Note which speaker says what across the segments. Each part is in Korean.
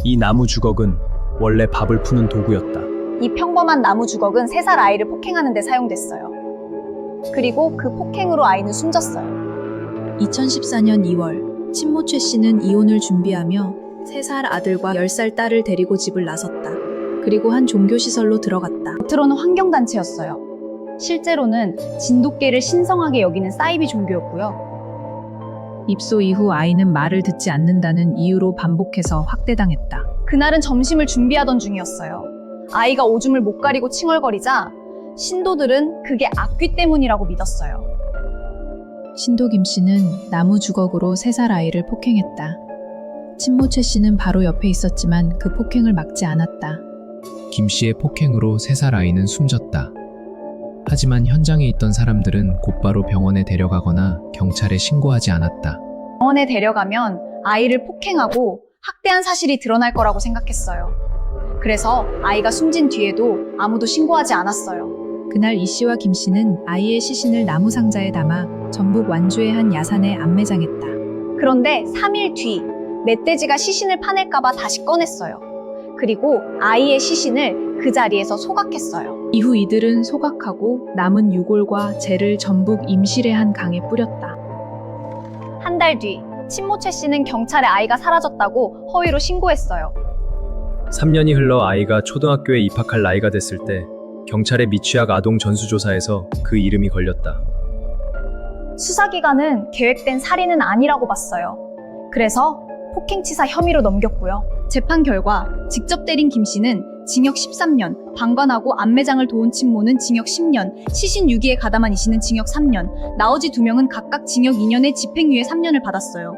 Speaker 1: 이 나무 주걱은 원래 밥을 푸는 도구였다.
Speaker 2: 이 평범한 나무 주걱은 3살 아이를 폭행하는 데 사용됐어요. 그리고 그 폭행으로 아이는 숨졌어요.
Speaker 3: 2014년 2월, 친모 최 씨는 이혼을 준비하며 3살 아들과 10살 딸을 데리고 집을 나섰다. 그리고 한 종교시설로 들어갔다.
Speaker 2: 겉으로는 환경단체였어요. 실제로는 진돗개를 신성하게 여기는 사이비 종교였고요.
Speaker 3: 입소 이후 아이는 말을 듣지 않는다는 이유로 반복해서 학대당했다.
Speaker 2: 그날은 점심을 준비하던 중이었어요. 아이가 오줌을 못 가리고 칭얼거리자 신도들은 그게 악귀 때문이라고 믿었어요.
Speaker 3: 신도 김 씨는 나무 주걱으로 3살 아이를 폭행했다. 친모 최 씨는 바로 옆에 있었지만 그 폭행을 막지 않았다.
Speaker 4: 김 씨의 폭행으로 3살 아이는 숨졌다. 하지만 현장에 있던 사람들은 곧바로 병원에 데려가거나 경찰에 신고하지 않았다.
Speaker 2: 병원에 데려가면 아이를 폭행하고 학대한 사실이 드러날 거라고 생각했어요. 그래서 아이가 숨진 뒤에도 아무도 신고하지 않았어요.
Speaker 3: 그날 이 씨와 김 씨는 아이의 시신을 나무 상자에 담아 전북 완주의 한 야산에 안매장했다.
Speaker 2: 그런데 3일 뒤 멧돼지가 시신을 파낼까봐 다시 꺼냈어요. 그리고 아이의 시신을 그 자리에서 소각했어요.
Speaker 3: 이후 이들은 소각하고 남은 유골과 재를 전북 임실의 한 강에 뿌렸다.
Speaker 2: 한 달 뒤 친모 최 씨는 경찰에 아이가 사라졌다고 허위로 신고했어요.
Speaker 1: 3년이 흘러 아이가 초등학교에 입학할 나이가 됐을 때 경찰의 미취학 아동 전수조사에서 그 이름이 걸렸다.
Speaker 2: 수사기관은 계획된 살인은 아니라고 봤어요. 그래서 폭행치사 혐의로 넘겼고요. 재판 결과 직접 때린 김 씨는 징역 13년, 방관하고 안매장을 도운 친모는 징역 10년, 시신 유기에 가담한 이 씨는 징역 3년, 나머지 2명은 각각 징역 2년에 집행유예 3년을 받았어요.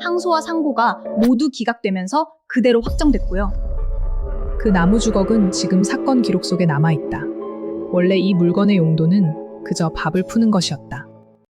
Speaker 2: 항소와 상고가 모두 기각되면서 그대로 확정됐고요.
Speaker 3: 그 나무 주걱은 지금 사건 기록 속에 남아있다. 원래 이 물건의 용도는 그저 밥을 푸는 것이었다.